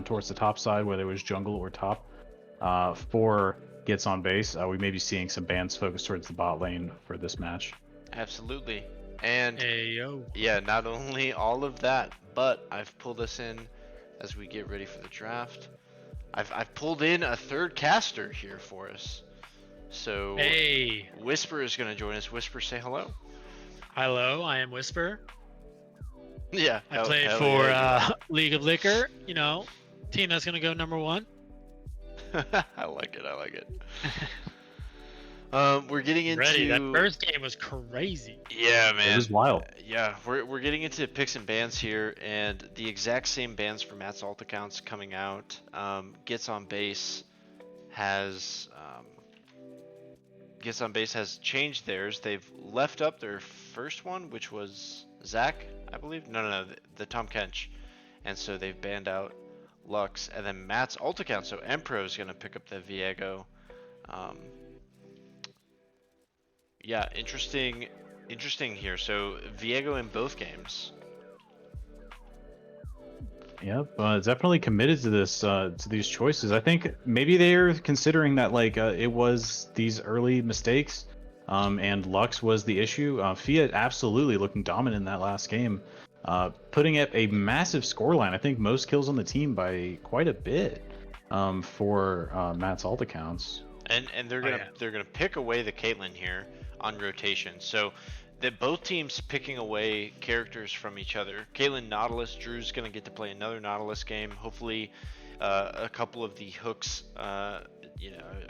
towards the top side, whether it was jungle or top, for gets on base. We may be seeing some bans focus towards the bot lane for this match. Absolutely. And Hey, yo. yeah, not only all of that, but I've pulled us in as we get ready for the draft. I've pulled in a third caster here for us. So Hey. Whisper is going to join us. Whisper, say hello. Hello, I am Whisper. Yeah. I played for League of Liquor, you know, team that's going to go #1. I like it. I like it. We're getting into. Ready. That first game was crazy. Yeah, man. It was wild. Yeah, we're getting into picks and bans here, and the exact same bans for Matt's alt accounts coming out. Gets on base has changed theirs. They've left up their first one, which was Zach, I believe. No, the Tom Kench, and so they've banned out Lux, and then Matt's alt account. So Empro is gonna pick up the Viego. Yeah, interesting here. So Viego in both games. Yep, definitely committed to this, to these choices. I think maybe they're considering that it was these early mistakes, and Lux was the issue. Fiat absolutely looking dominant in that last game, putting up a massive scoreline. I think most kills on the team by quite a bit, for Matt's alt accounts. And they're gonna pick away the Caitlyn here on rotation. So that both teams picking away characters from each other. Caitlyn Nautilus, Drew's gonna get to play another Nautilus game. Hopefully, a couple of the hooks, are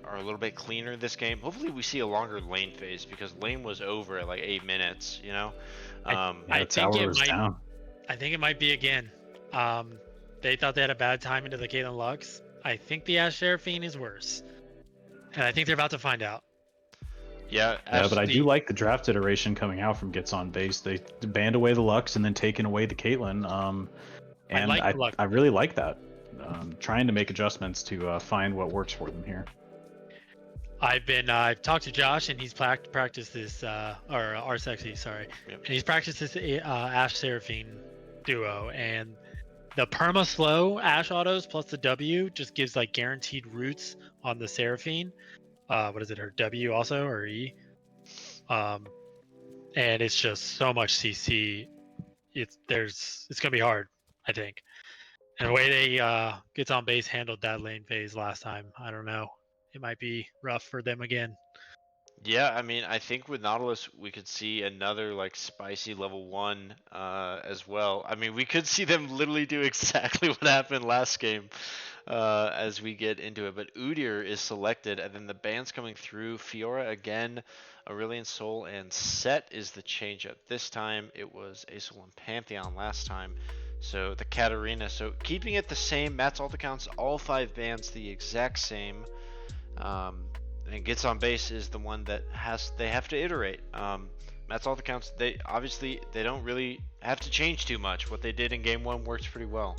a little bit cleaner this game. Hopefully, we see a longer lane phase because lane was over at like 8 minutes. I think it might be again. They thought they had a bad time into the Caitlyn Lux. I think the Ashe Seraphine is worse, and I think they're about to find out. Yeah, but I do like the draft iteration coming out from Gets on Base. They banned away the Lux and then taken away the Caitlyn. And I really like that. Trying to make adjustments to find what works for them here. I've talked to Josh, and he's practiced this, or Rsexy, sorry. Yep. And he's practiced this Ashe Seraphine duo, and the perma slow Ashe autos plus the W just gives like guaranteed roots on the Seraphine. What is it, her W also, or E? And it's just so much CC. It's gonna be hard, I think. And the way they Gets on Base handled that lane phase last time, I don't know. It might be rough for them again. Yeah, I mean, I think with Nautilus we could see another like spicy level 1 as well. I mean, we could see them literally do exactly what happened last game as we get into it. But Udyr is selected, and then the bans coming through. Fiora again, Aurelion Sol, and Set is the change-up. This time it was Aesol and Pantheon last time. So the Katarina. So keeping it the same. Matt's alt accounts, all 5 bans the exact same. And Gets on Base is the one that they have to iterate. Matt's alt accounts, they don't really have to change too much. What they did in game 1 works pretty well.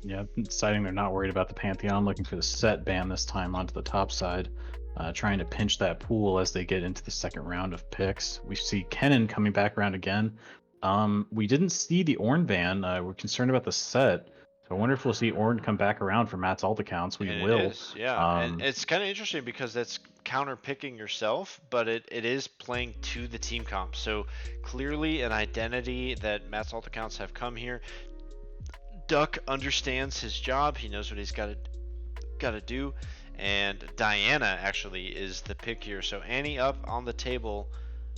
Yeah, deciding they're not worried about the Pantheon, looking for the Set ban this time onto the top side, trying to pinch that pool as they get into the second round of picks. We see Kennen coming back around again. We didn't see the Ornn ban. We're concerned about the Set. So I wonder if we'll see Ornn come back around for Matt's alt accounts. We will. It is, yeah. And it's kind of interesting because that's counter picking yourself, but it is playing to the team comp. So clearly an identity that Matt's alt accounts have come here. Duck understands his job. He knows what he's got to do. And Diana actually is the pick here. So Annie up on the table,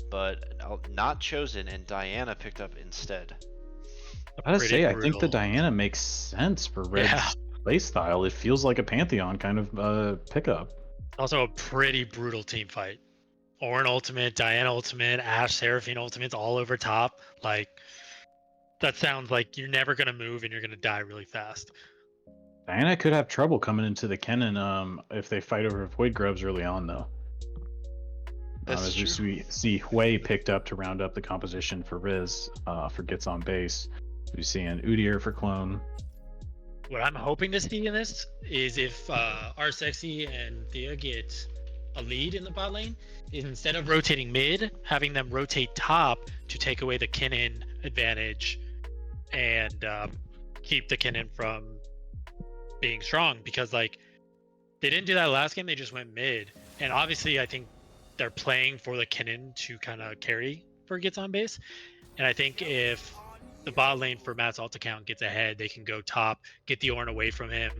but not chosen, and Diana picked up instead. I gotta say, I think the Diana makes sense for Red's play style. It feels like a Pantheon kind of pickup. Also a pretty brutal team fight. Ornn ultimate, Diana ultimate, Ashe Seraphine ultimates all over top. Like, that sounds like you're never gonna move and you're gonna die really fast. Diana could have trouble coming into the Kennen if they fight over Void Grubs early on, though. As we see Hui picked up to round up the composition for Riz for Gets on Base. We see an Udyr for Clone. What I'm hoping to see in this is if Rsexy and Thea get a lead in the bot lane, is instead of rotating mid, having them rotate top to take away the Kennen advantage and keep the Kinnan from being strong, because like they didn't do that last game. They just went mid, and obviously I think they're playing for the Kinnan to kind of carry for gets on base. And I think if the bot lane for Matt's alt account gets ahead, they can go top, get the Ornn away from him,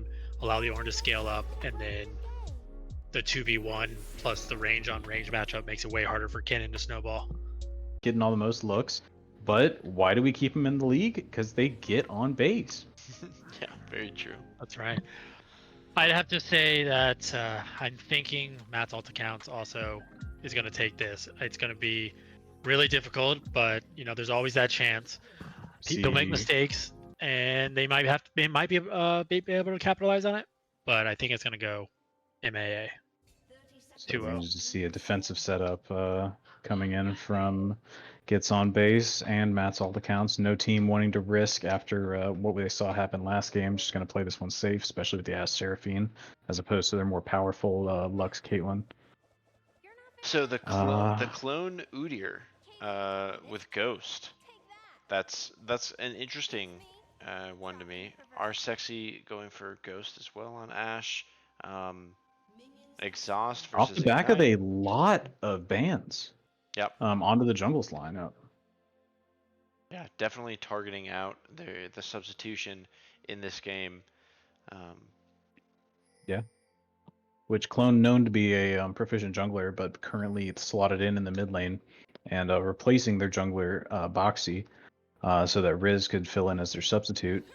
allow the Ornn to scale up, and then the 2v1 plus the range on range matchup makes it way harder for Kinnan to snowball. Getting all the most looks. But why do we keep them in the league? Because they get on base. Yeah, very true. That's right. I'd have to say that I'm thinking Matt's alt accounts also is going to take this. It's going to be really difficult, but you know, there's always that chance. People make mistakes, and they might be able to capitalize on it. But I think it's going to go MAA. So we're going to see a defensive setup coming in from Gets on Base and Matt's alt accounts. No team wanting to risk after what they saw happen last game. Just going to play this one safe, especially with the Ash Seraphine, as opposed to their more powerful Lux Caitlyn. So the clone Udyr with Ghost. That's an interesting one to me. Our Sexy going for Ghost as well on Ash. Exhaust versus off the back of a lot of bans. Yep. Onto the jungles lineup. Yeah, definitely targeting out the substitution in this game. Yeah. Which clone known to be a proficient jungler, but currently it's slotted in the mid lane and replacing their jungler Boxy, so that Riz could fill in as their substitute.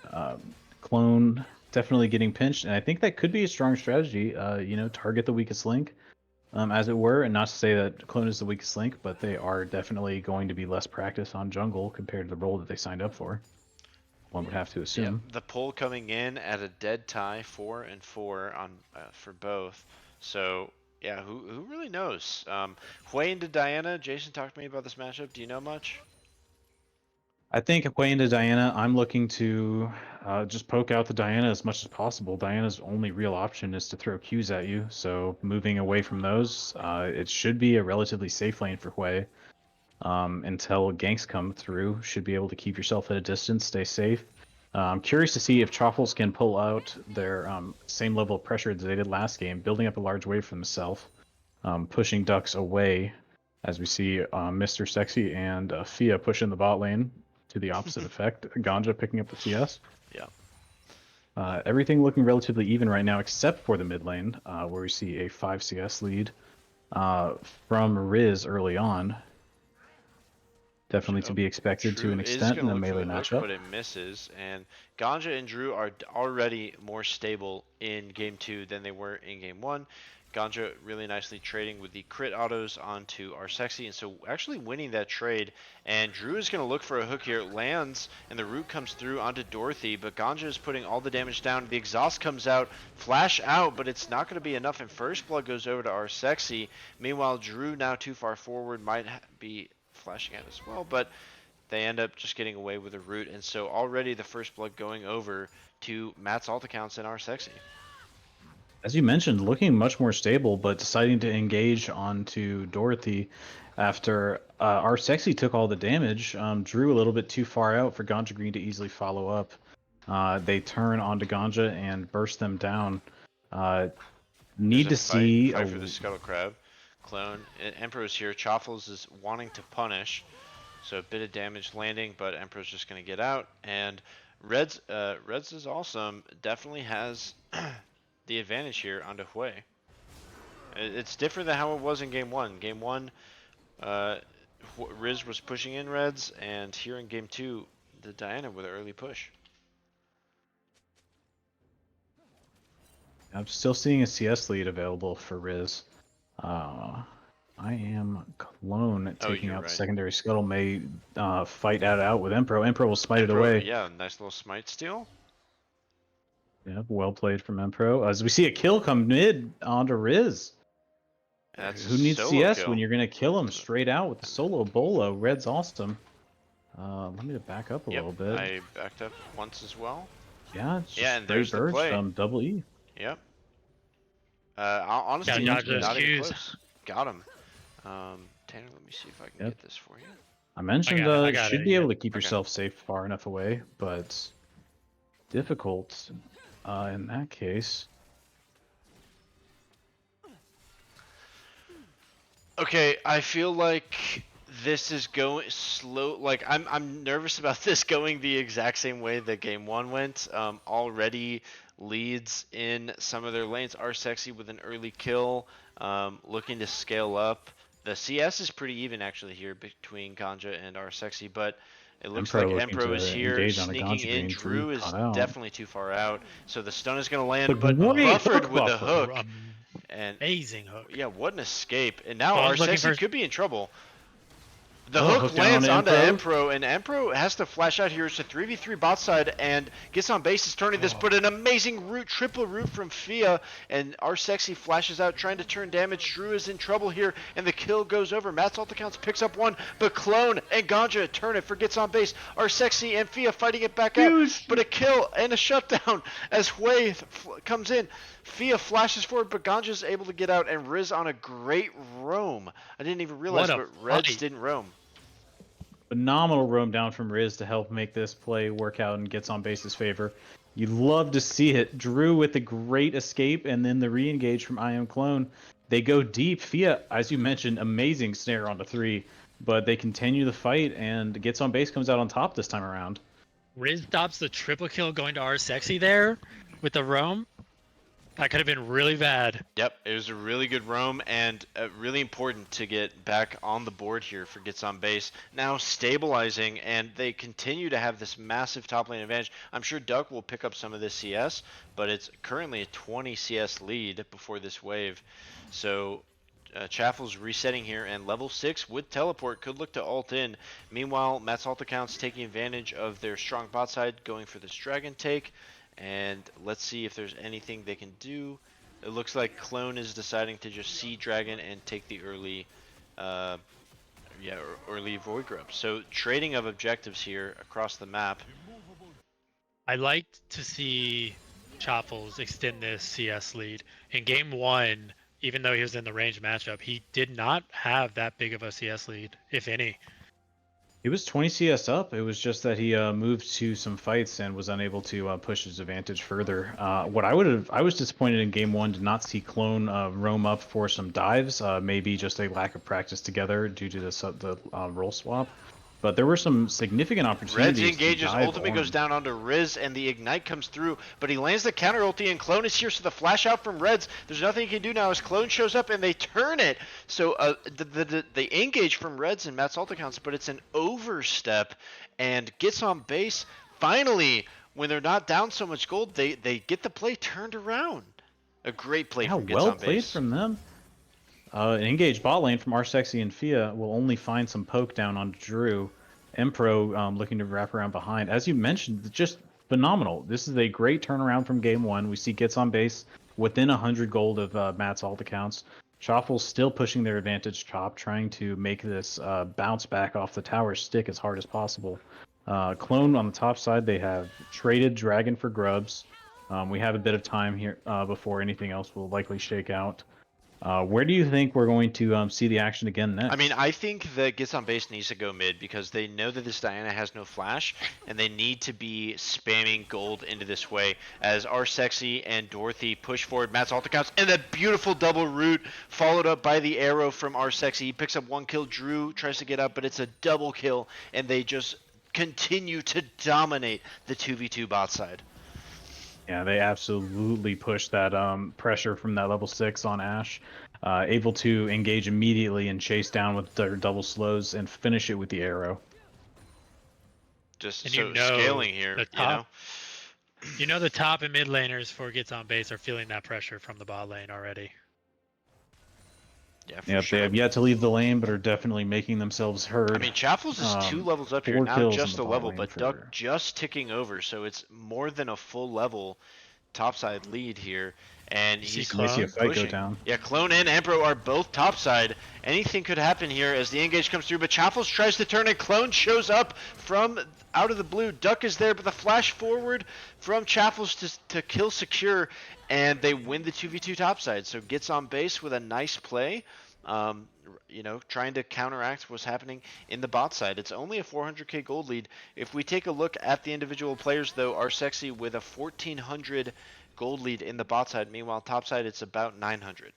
Clone definitely getting pinched, and I think that could be a strong strategy. You know, target the weakest link, as it were, and not to say that Clone is the weakest link, but they are definitely going to be less practice on jungle compared to the role that they signed up for. One would have to assume. Yeah, the poll coming in at a dead tie, 4-4 on for both. So yeah, who really knows? Hui into Diana. Jason, talk to me about this matchup. Do you know much? I think Hui into Diana, I'm looking to just poke out the Diana as much as possible. Diana's only real option is to throw Qs at you, so moving away from those, it should be a relatively safe lane for Hui. Until ganks come through, should be able to keep yourself at a distance, stay safe. I'm curious to see if Truffles can pull out their same level of pressure that they did last game, building up a large wave for themselves, pushing Ducks away, as we see Mr. Sexy and Fia pushing the bot lane to the opposite effect. Ganja picking up the CS. Yeah. Everything looking relatively even right now, except for the mid lane, where we see a 5 CS lead from Riz early on. Definitely to be expected to an extent in a melee matchup. But it misses, and Ganja and Drew are already more stable in game 2 than they were in game 1. Ganja really nicely trading with the crit autos onto our Sexy, and so actually winning that trade. And Drew is going to look for a hook here. It lands, and the root comes through onto Dorothy, but Ganja is putting all the damage down. The exhaust comes out, flash out, but it's not going to be enough, and first blood goes over to our Sexy. Meanwhile, Drew, now too far forward, might be flashing out as well, but they end up just getting away with a root, and so already the first blood going over to Matt's alt accounts and our Sexy. As you mentioned, looking much more stable, but deciding to engage onto Dorothy after our Sexy took all the damage. Drew a little bit too far out for Ganja Green to easily follow up. They turn onto Ganja and burst them down. Need to see fight for the Scuttle Crab. Clone Emperor's here. Choffles is wanting to punish, so a bit of damage landing, but Emperor's just going to get out. And Reds is awesome. Definitely has the advantage here onto Hui. It's different than how it was in game 1. Game 1, Riz was pushing in Reds, and here in game 2, the Diana with an early push. I'm still seeing a CS lead available for Riz. I am Clone taking out the secondary Scuttle. May fight that out with Empro. Empro will smite it away. Yeah, nice little smite steal. Yeah, well played from Empro. As we see a kill come mid onto Riz. Who needs CS when you're going to kill him straight out with the solo bolo? Red's awesome. Let me back up a little bit. I backed up once as well. Yeah, and there's the play. Double E. Yep. Honestly, not even close. Got him. Tanner, let me see if I can get this for you. I mentioned should be able to keep yourself safe far enough away, but difficult in that case. Okay, I feel like this is going slow. Like I'm nervous about this going the exact same way that game one went. Already leads in some of their lanes. Are Sexy with an early kill, looking to scale up. The CS is pretty even actually here between Ganja and R Sexy, but it looks like looking Empro is to here engage on a sneaking Ganja in. being Drew is caught out. definitely too far out, so the stun is gonna land, But but great buffered hook with the buffer. hook. And Amazing hook. yeah, what an escape! And now Ball's looking Arsexy for- could be in trouble. The Oh, hook down lands onto Empro. Empro, and Empro has to flash out here. It's a 3v3 bot side, and gets on base, is turning this, but an amazing root, triple root from Fia, and Arsexy flashes out, trying to turn damage. Drew is in trouble here, and the kill goes over. Matt's ult accounts picks up one, but Clone and Ganja turn it for gets on base. Arsexy and Fia fighting it back out, but a kill and a shutdown as Wave comes in. Fia flashes forward, but Ganja's able to get out, and Riz on a great roam. I didn't even realize, What a but Reds fight. didn't roam. Phenomenal roam down from Riz to help make this play work out and gets on base's favor. You love to see it. Drew with a great escape and then the re-engage from I Am Clone. They go deep. Fia, as you mentioned, amazing snare onto 3, but they continue the fight and gets on base, comes out on top this time around. Riz stops the triple kill going to R Sexy there with the roam. That could have been really bad. Yep, it was a really good roam and really important to get back on the board here for gets on base. Now stabilizing, and they continue to have this massive top lane advantage. I'm sure Duck will pick up some of this CS, but it's currently a 20 CS lead before this wave. So Chaffle's resetting here, and level 6 with teleport could look to ult in. Meanwhile, Matt's ult accounts taking advantage of their strong bot side, going for this dragon take. And let's see if there's anything they can do. It looks like Clone is deciding to just see Dragon and take the early, early Void Grub. So trading of objectives here across the map. I liked to see Chaffles extend this CS lead. In game 1, even though he was in the range matchup, he did not have that big of a CS lead, if any. He was 20 CS up. It was just that he moved to some fights and was unable to push his advantage further. I was disappointed in game 1 to not see Clone roam up for some dives. Maybe just a lack of practice together due to the role swap. But there were some significant opportunities. Reds engages, to dive ultimate on. goes down onto Riz, and the ignite comes through, but he lands the counter ulti, and Clone is here, so the flash out from Reds, there's nothing he can do now as Clone shows up, and they turn it. So they engage from Reds and Matt's ult accounts, but it's an overstep, and gets on base. Finally, when they're not down so much gold, they get the play turned around. A great play from gets well on played base. from them. An engaged bot lane from Arsexy and Fia will only find some poke down on Drew. Empro looking to wrap around behind. As you mentioned, just phenomenal. This is a great turnaround from game 1. We see gets on base within 100 gold of Matt's ult accounts. Chaffle's still pushing their advantage. Chop trying to make this bounce back off the tower stick as hard as possible. Clone on the top side, they have traded Dragon for Grubs. We have a bit of time here before anything else will likely shake out. Where do you think we're going to see the action again next? I mean, I think that gets on base needs to go mid because they know that this Diana has no flash, and they need to be spamming gold into this way as Arsexy and Dorothy push forward Matt's ult accounts, and that beautiful double root followed up by the arrow from Arsexy. He picks up one kill. Drew tries to get up, but it's a double kill, and they just continue to dominate the 2v2 bot side. Yeah, they absolutely push that pressure from that level 6 on Ashe. Able to engage immediately and chase down with their double slows and finish it with the arrow. Just And so scaling here, you know the top and mid laners for gets on base are feeling that pressure from the bot lane already. Yeah, for Yep, sure. they have yet to leave the lane, but are definitely making themselves heard. I mean, Chaffles is 2 levels up here, 4 not kills just in a the level, bot but lane Duck for- just ticking over, so it's more than a full level topside lead here, and You see he's Clone? They see a fight pushing. go down. Yeah, Clone and Empro are both topside. Anything could happen here as the engage comes through, but Chaffles tries to turn it. Clone shows up from out of the blue. Duck is there, but the flash forward from Chaffles to kill secure, and they win the 2v2 topside. So gets on base with a nice play. you know, trying to counteract what's happening in the bot side. It's only a 400k gold lead. If we take a look at the individual players, though, are Sexy with a 1400 gold lead in the bot side. Meanwhile, top side, it's about 900.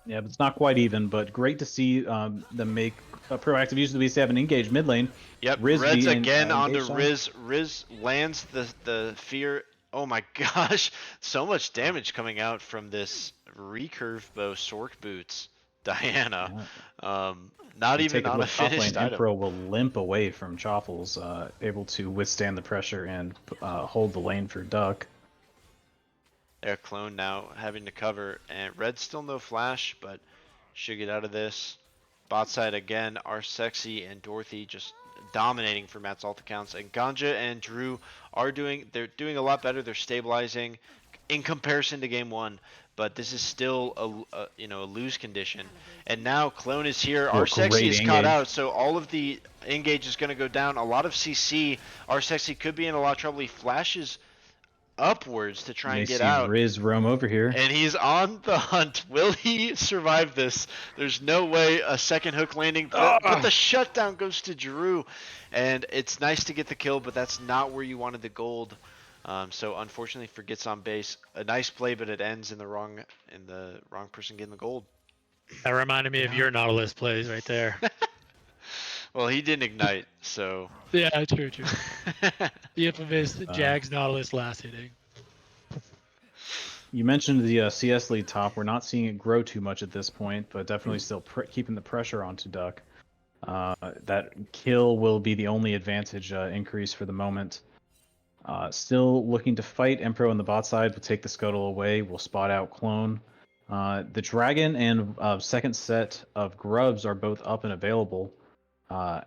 Yeah, but it's not quite even, but great to see them make a proactive use of the beast. They have an engaged mid lane. Yep, Riz Red's being, again onto engaged on. Riz. Riz lands the fear. Oh my gosh, so much damage coming out from this recurve bow Sork boots. Diana. Not You even take a on a look, top lane, finished item. Emperor will limp away from Choffles, able to withstand the pressure and hold the lane for Duck. Their clone now having to cover, and Red's still no flash, but should get out of this. Bot side again, are Sexy and Dorothy just dominating for Matt's alt accounts, and Ganja and Drew are doing a lot better. They're stabilizing in comparison to game one, but this is still a you know, a lose condition. And now Clone is here. Our Sexy is caught out, so all of the engage is going to go down. A lot of CC. Our Sexy could be in a lot of trouble. He flashes upwards to try and get out. Riz roam over here. And he's on the hunt. Will he survive this? There's no way a second hook landing, but the shutdown goes to Drew. And it's nice to get the kill, but that's not where you wanted the gold. So unfortunately for Gets on base, a nice play, but it ends in the wrong person getting the gold. That reminded me of your Nautilus plays right there. Well, he didn't ignite, so. Yeah, true. The infamous Jags Nautilus last hitting. You mentioned the CS lead top. We're not seeing it grow too much at this point, but definitely still keeping the pressure onto Duck. That kill will be the only advantage increase for the moment. Still looking to fight. Emperor on the bot side will take the scuttle away. We'll spot out Clone. The Dragon and second set of Grubs are both up and available. I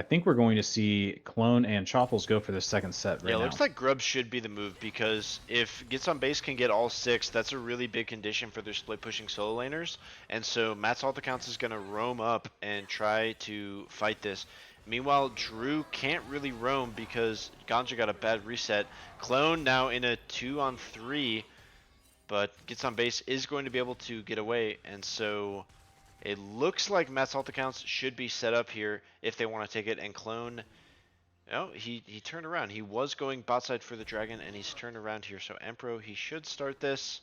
think we're going to see Clone and Choffles go for the second set right now. Yeah, it looks like Grubs should be the move, because if Gets on base can get all 6, that's a really big condition for their split pushing solo laners. And so Matt's alt accounts is going to roam up and try to fight this. Meanwhile, Drew can't really roam because Ganja got a bad reset. Clone now in a 2-on-3, but Gets on base is going to be able to get away, and so it looks like Matt's alt accounts should be set up here if they want to take it. And Clone, oh, he turned around. He was going bot side for the Dragon, and he's turned around here. So Emperor, he should start this,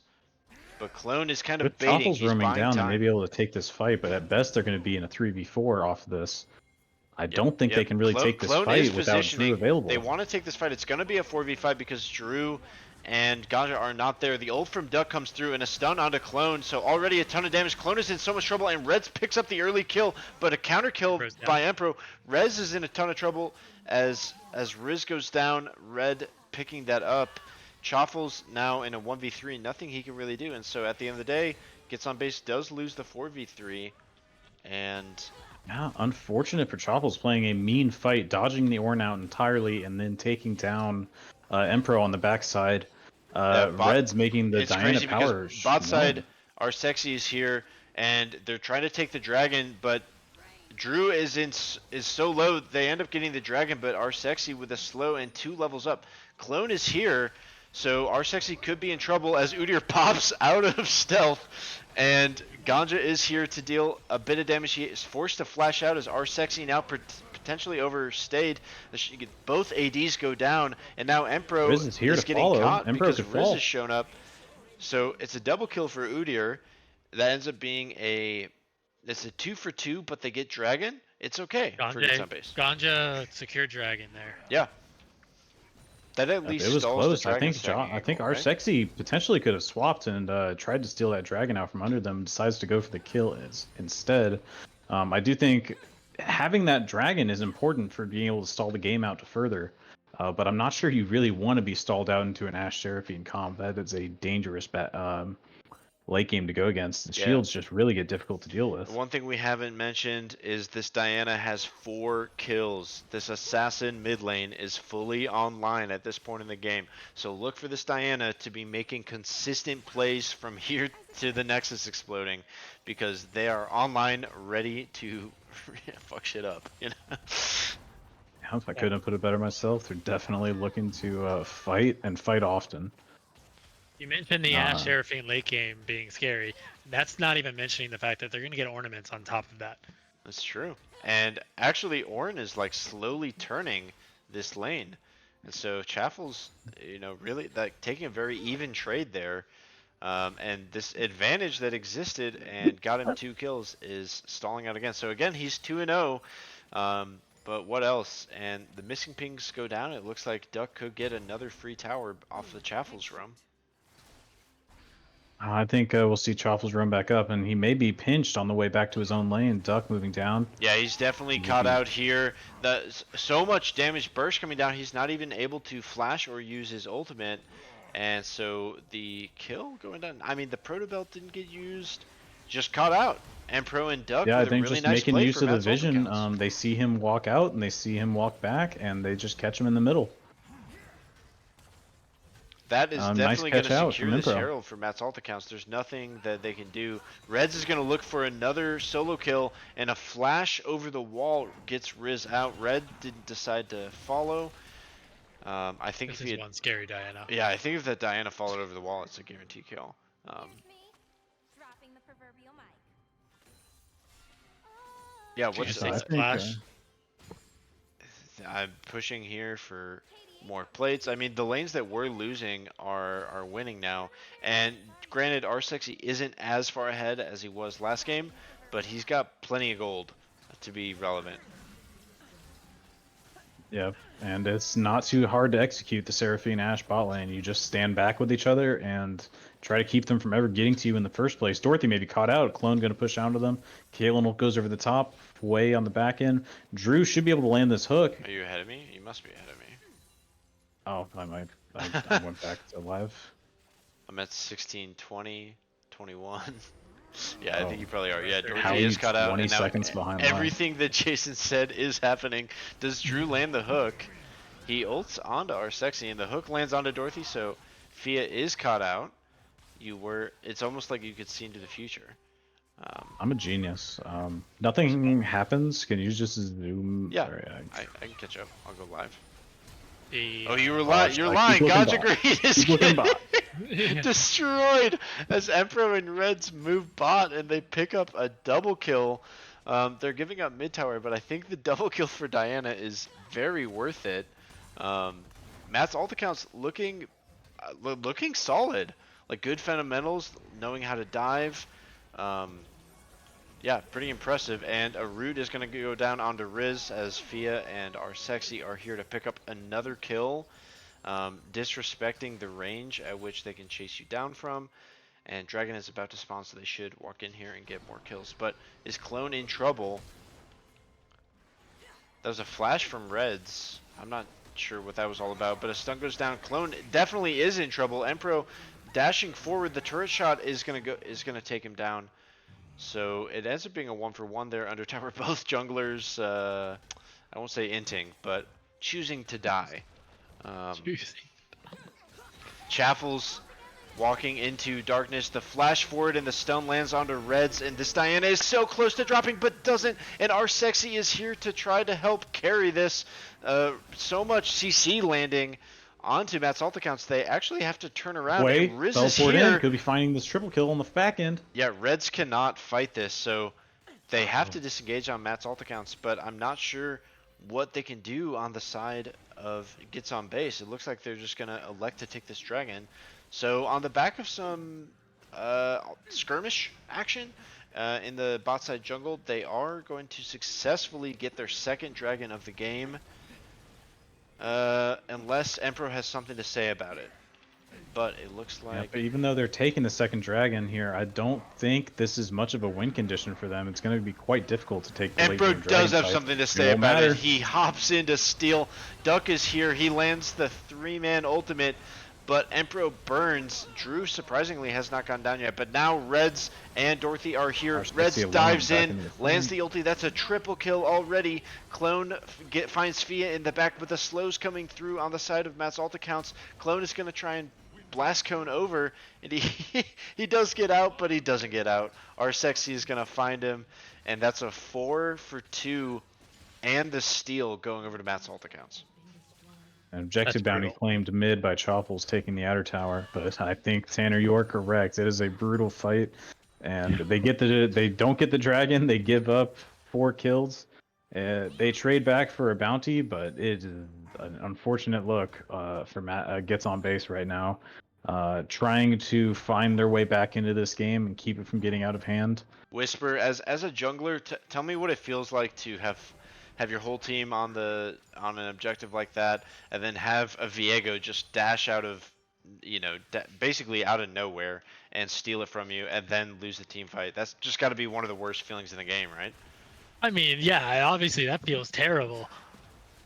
but Clone is kind of baiting. Choffles roaming down, they may be able to take this fight, but at best they're going to be in a 3v4 off this. I don't think they can really take this fight without Drew available. They want to take this fight. It's going to be a 4v5 because Drew and Ganja are not there. The ult from Duck comes through and a stun onto Clone, so already a ton of damage. Clone is in so much trouble, and Reds picks up the early kill, but a counter kill by Emperor. Rez is in a ton of trouble as Riz goes down. Red picking that up. Choffles now in a 1v3, nothing he can really do, and so at the end of the day, Gets on base does lose the 4v3, and yeah, unfortunate for Choffles, playing a mean fight, dodging the Ornn out entirely, and then taking down Emperor on the backside. Red's making the Diana power. Bot side, our Sexy is here, and they're trying to take the Dragon, but Drew is so low, they end up getting the Dragon, but our Sexy with a slow and 2 levels up. Clone is here, so our Sexy could be in trouble as Udyr pops out of stealth, and Ganja is here to deal a bit of damage. He is forced to flash out as our Sexy now potentially overstayed. Both ADs go down, and now Emperor is getting caught because Riz has shown up. So it's a double kill for Udyr. That ends up being it's a 2 for 2, but they get Dragon. It's okay for Gets on base. Ganja secured Dragon there. Yeah. That at least it was close. I think our right? Sexy potentially could have swapped and tried to steal that Dragon out from under them. Decides to go for the kill instead. I do think having that Dragon is important for being able to stall the game out further. But I'm not sure you really want to be stalled out into an Ashe Seraphine comp. That is a dangerous late game to go against. The shields just really get difficult to deal with. One thing we haven't mentioned is this Diana has 4 kills. This assassin mid lane is fully online at this point in the game. So look for this Diana to be making consistent plays from here to the Nexus exploding, because they are online ready to fuck shit up, you know? If I couldn't put it better myself, they're definitely looking to fight and fight often. You mentioned the Uh, Ash Seraphine late game being scary. That's not even mentioning the fact that they're going to get ornaments on top of that. That's true. And actually, Ornn is like slowly turning this lane, and so Chaffle's, really like taking a very even trade there. And this advantage that existed and got him 2 kills is stalling out again. So again, he's 2-0. But what else? And the missing pings go down. It looks like Duck could get another free tower off the Chaffle's roam. I think we'll see Choffles run back up, and he may be pinched on the way back to his own lane. Duck moving down. Yeah, he's definitely caught out here. So much damage burst coming down, he's not even able to flash or use his ultimate. And so the kill going down. I mean, the Proto Belt didn't get used. Just caught out. And Pro and Duck Yeah, I with a think really just nice making play use for of the Matt's ultimate vision. counts. They see him walk out, and they see him walk back, and they just catch him in the middle. That is Nice definitely going catch to out secure from this Impro. Herald for Matt's alt accounts. There's nothing that they can do. Reds is going to look for another solo kill, and a flash over the wall gets Riz out. Red didn't decide to follow. I think This if he is had, one scary Diana. yeah, I think if that Diana followed over the wall, it's a guaranteed kill. Yeah, Did you what's say I splash? I'm pushing here for more plates. I mean, the lanes that we're losing are winning now. And granted, Arsexy isn't as far ahead as he was last game, but he's got plenty of gold to be relevant. Yep, and it's not too hard to execute the Seraphine Ash bot lane. You just stand back with each other and try to keep them from ever getting to you in the first place. Dorothy may be caught out. Clone going to push onto them. Kaelin goes over the top, way on the back end. Drew should be able to land this hook. Are you ahead of me? You must be ahead of me. Oh, I went back to live. I'm at 16, 20, 21. Yeah, I Oh. think you probably are. Yeah, Dorothy How is he's caught out. 20 And now seconds behind live. everything that Jason said is happening. Does Drew land the hook? He ults onto Arsexy, and the hook lands onto Dorothy, so Fia is caught out. It's almost like you could see into the future. I'm a genius. Nothing happens. Can you just zoom? Yeah, Sorry, I can catch up. I'll go live. The, Oh, you were lying. You're I lying. keep looking God's bot. Agreed is Keep looking bot. destroyed as Emperor and Reds move bot and they pick up a double kill. They're giving up mid tower, but I think the double kill for Diana is very worth it. Matt's alt accounts looking solid, like good fundamentals, knowing how to dive. Yeah, pretty impressive. And a root is going to go down onto Riz as Fia and Arsexy are here to pick up another kill, disrespecting the range at which they can chase you down from. And Dragon is about to spawn, so they should walk in here and get more kills. But is Clone in trouble? That was a flash from Reds. I'm not sure what that was all about, but a stun goes down. Clone definitely is in trouble. Empro dashing forward. The turret shot is gonna take him down. So it ends up being a 1-for-1 there under tower. Both junglers, I won't say inting, but choosing to die. Chaffles walking into darkness. The flash forward and the stun lands onto Reds, and this Diana is so close to dropping but doesn't. And Arsexy is here to try to help carry this. So much CC landing onto Matt's alt accounts, they actually have to turn around. Wait, and Riz is teleport here. in. Could be finding this triple kill on the back end. Yeah, Reds cannot fight this, so they have to disengage on Matt's alt accounts, but I'm not sure what they can do on the side of gets on base. It looks like they're just going to elect to take this dragon. So on the back of some skirmish action in the bot side jungle, they are going to successfully get their second dragon of the game. Unless Emperor has something to say about it. But it looks like... Yeah, but even though they're taking the second dragon here, I don't think this is much of a win condition for them. It's going to be quite difficult to take the late Emperor game does dragon have fight. something to It say won't about matter. it. He hops in to steal. Duck is here. He lands the 3-man ultimate, but Emperor burns. Drew surprisingly has not gone down yet, but now Reds and Dorothy are here. Arsexy Reds alone dives back in, into the lands flame. the ulti. That's a triple kill already. Clone finds Fia in the back, but the slows coming through on the side of Matt's alt accounts. Clone is going to try and blast cone over, and he does get out, but he doesn't get out. Arsexy is going to find him, and that's a 4-for-2 and the steal going over to Matt's alt accounts. An objective That's bounty brutal. claimed mid by Chopples taking the outer tower, but I think Tanner, you are correct. It is a brutal fight, and they don't get the dragon. They give up 4 kills. They trade back for a bounty, but it is an unfortunate look for Matt gets on base right now, trying to find their way back into this game and keep it from getting out of hand. Whisper, as a jungler, tell me what it feels like to have your whole team on an objective like that, and then have a Viego just dash out of, basically out of nowhere and steal it from you, and then lose the team fight. That's just got to be one of the worst feelings in the game, right? I mean, yeah, obviously that feels terrible.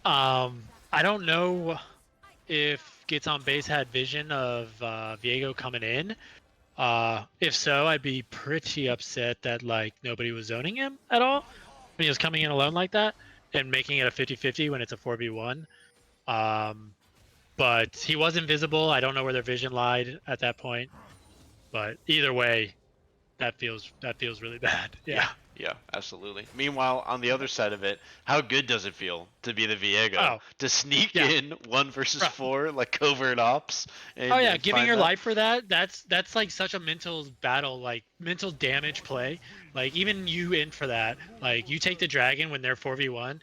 I don't know if Gets on Base had vision of Viego coming in. If so, I'd be pretty upset that like nobody was zoning him at all when he was coming in alone like that and making it a 50-50 when it's a 4v1. But he was invisible. I don't know where their vision lied at that point. But either way, that feels really bad. Yeah, absolutely. Meanwhile, on the other side of it, how good does it feel to be the Viego? Oh, To sneak yeah. in 1 versus Bro. 4, like covert ops? And, Oh yeah, and giving find your that? life for that's like such a mental battle, like mental damage play. Like even you in for that, like you take the dragon when they're 4v1,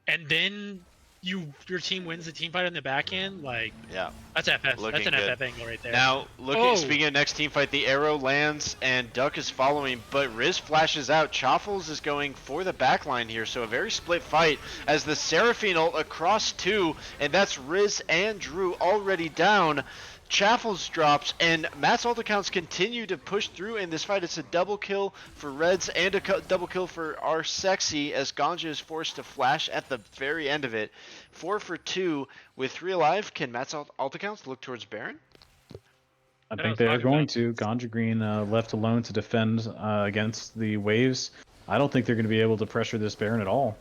and then your team wins the team fight on the back end. Like Yeah. that's FF. That's Looking an good. FF angle right there. Now, Oh. speaking of next team fight, the arrow lands and Duck is following, but Riz flashes out. Choffles is going for the backline here, so a very split fight as the Seraphine ult across 2, and that's Riz and Drew already down. Chaffles drops, and Matt's ult accounts continue to push through in this fight. It's a double kill for Reds and a double kill for our Sexy as Ganja is forced to flash at the very end of it. 4 for 2 with 3 alive. Can Matt's ult accounts look towards Baron? I think they are going to. Ganja Green left alone to defend against the waves. I don't think they're going to be able to pressure this Baron at all.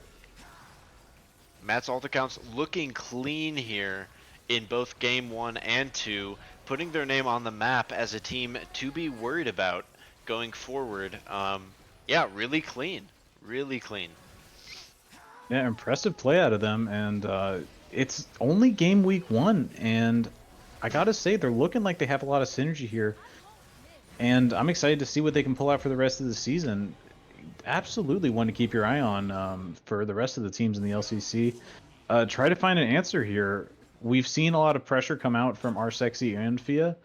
Matt's ult accounts looking clean here in both game 1 and 2, putting their name on the map as a team to be worried about going forward. Yeah, really clean. Really clean. Yeah, impressive play out of them, and it's only game week 1, and I gotta say they're looking like they have a lot of synergy here, and I'm excited to see what they can pull out for the rest of the season. Absolutely one to keep your eye on for the rest of the teams in the LCC. Try to find an answer here. We've seen a lot of pressure come out from our Sexy and Fia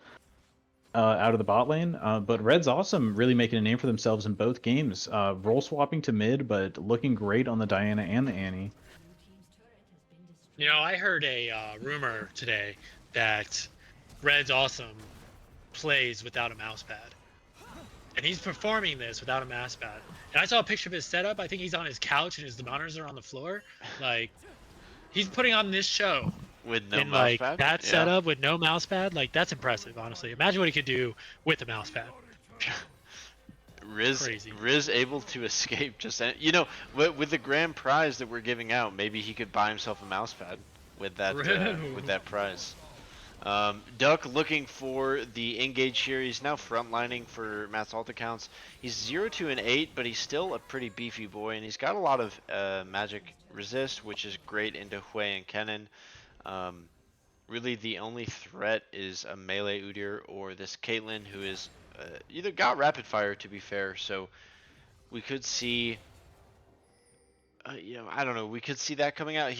out of the bot lane, but Red's Awesome really making a name for themselves in both games. Role swapping to mid, but looking great on the Diana and the Annie. You know, I heard a rumor today that Red's Awesome plays without a mouse pad. And he's performing this without a mouse pad. And I saw a picture of his setup. I think he's on his couch and his monitors are on the floor. Like, he's putting on this show. With no and mouse like pad? that Yeah. setup with no mouse pad, like that's impressive, honestly. Imagine what he could do with a mouse pad. Crazy. Riz able to escape just, you know, with the grand prize that we're giving out, maybe he could buy himself a mouse pad with that prize. Duck looking for the engage here. He's now frontlining for Matt's ult accounts. He's 0-2-8, but he's still a pretty beefy boy, and he's got a lot of magic resist, which is great into Hui and Kennen. Really the only threat is a melee Udyr or this Caitlyn, who is either got rapid fire, to be fair, so we could see you know, I don't know, we could see that coming out. I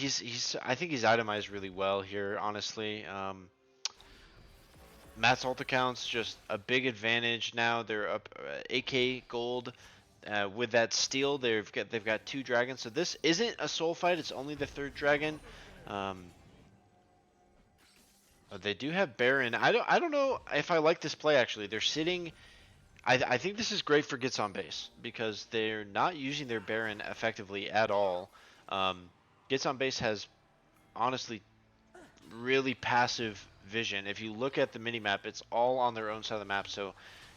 think he's itemized really well here, honestly. Matt's ult accounts just a big advantage now. They're up 8k gold. With that steal, they've got 2 dragons. So this isn't a soul fight. It's only the 3rd dragon. They do have Baron. I don't know if I like this play, actually. They're sitting. I think this is great for Gets on Base because they're not using their Baron effectively at all. Gets on Base has honestly really passive vision. If you look at the minimap, it's all on their own side of the map, so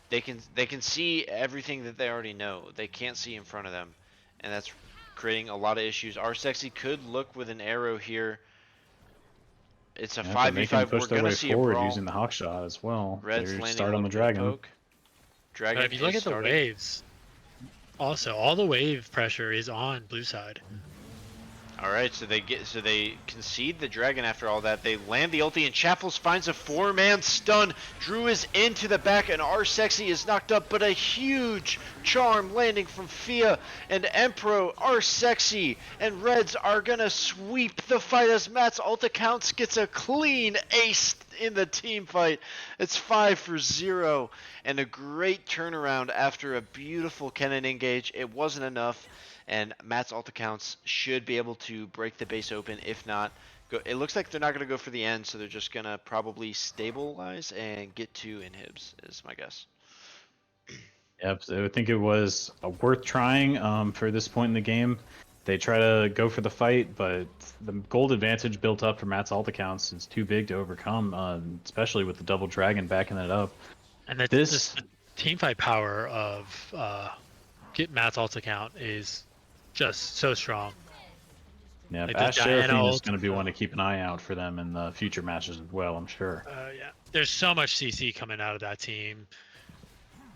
they can see everything that they already know. They can't see in front of them, and that's creating a lot of issues. Our Sexy could look with an arrow here. It's a 5v5. We're gonna see a brawl using the hawk shot as well. Red's They landing start on the a little bit of dragon. poke. Dragon But if you look is at the starting. waves, also all the wave pressure is on blue side. Alright, so they concede the dragon after all that. They land the ulti and Chaffles finds a 4-man stun. Drew is into the back and R Sexy is knocked up, but a huge charm landing from Fia and Empro, R Sexy, and Reds are gonna sweep the fight as Matt's ult accounts gets a clean ace in the team fight. It's 5-0 and a great turnaround after a beautiful Kennen engage. It wasn't enough. And Matt's ult accounts should be able to break the base open. If not, it looks like they're not going to go for the end, so they're just going to probably stabilize and get 2 inhibs, is my guess. Yep, so I think it was worth trying for this point in the game. They try to go for the fight, but the gold advantage built up for Matt's ult accounts is too big to overcome, especially with the double dragon backing it up. And the team fight power of get Matt's ult account is just so strong. Yeah, Like Ash the Diana Seraphine is ult. going to be one to keep an eye out for them in the future matches as well, I'm sure. Yeah, there's so much CC coming out of that team.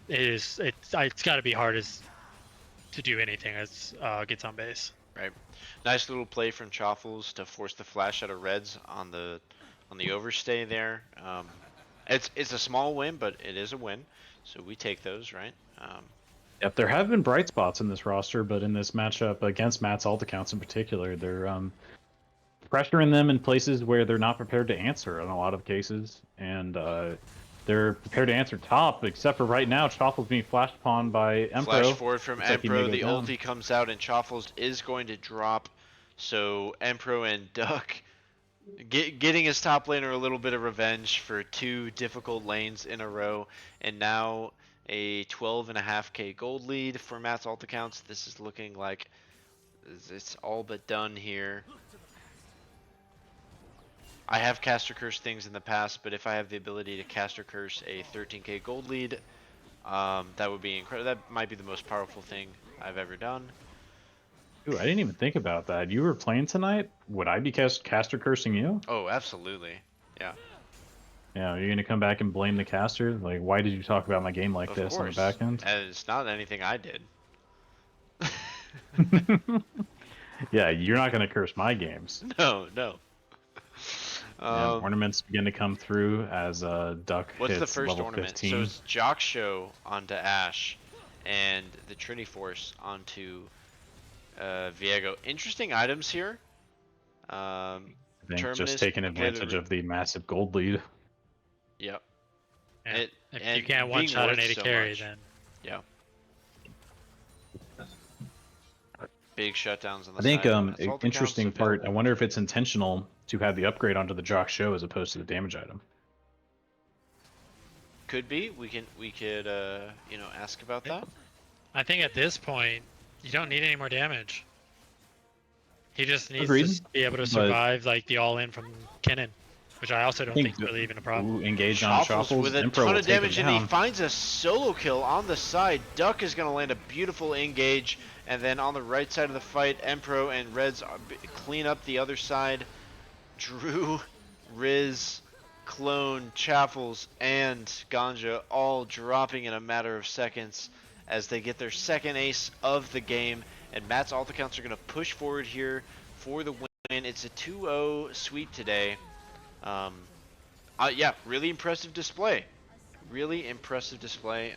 It's got to be hard to do anything as gets on base. Right. Nice little play from Chaffles to force the flash out of Reds on the overstay there. It's a small win, but it is a win, so we take those, right? Yep, there have been bright spots in this roster, but in this matchup against Matt's ult accounts in particular, they're pressuring them in places where they're not prepared to answer in a lot of cases, and they're prepared to answer top, except for right now, Chaffles being flashed upon by Empro. Flash forward from Looks like he may Empro, go the down. ulti comes out and Chaffles is going to drop, so Empro and Duck getting his top laner a little bit of revenge for 2 difficult lanes in a row, and now a 12.5k gold lead for Matt's ult accounts. This is looking like it's all but done here. I have caster curse things in the past, but if I have the ability to caster curse a 13k gold lead, that would be incredible. That might be the most powerful thing I've ever done. Ooh, I didn't even think about that. You were playing tonight? Would I be caster cursing you? Oh, absolutely. Yeah. Yeah, you're gonna come back and blame the caster? Like, why did you talk about my game like Of this on the course. back end? And it's not anything I did. Yeah, you're not gonna curse my games. No. Yeah, ornaments begin to come through as Duck What's hits the first level ornament? 15. So it's Jock Show onto Ash, and the Trinity Force onto Viego. Interesting items here. I think Terminus, just taking advantage of the massive gold lead. Yep. Yeah. It- If and you can't one being shot an worth 80 so carry, much. then Yeah. Big shutdowns on the I think side. an That's all the interesting counts part, I available. wonder if it's intentional to have the upgrade onto the Jock Show as opposed to the damage item. Could be. We could you know, ask about that. I think at this point you don't need any more damage. He just needs Agreed, to be able to survive like the all-in from Kennen, which I also don't think is really even a problem. Ooh, engage on Chaffles Shuffles. with a Emperor ton will of take him damage, and he down. finds a solo kill on the side. Duck is going to land a beautiful engage, and then on the right side of the fight, Empro and Reds clean up the other side. Drew, Riz, Clone, Chaffles, and Ganja all dropping in a matter of seconds as they get their second ace of the game, and Matt's ult accounts are going to push forward here for the win. It's a 2-0 sweep today. Yeah, really impressive display. Really impressive display.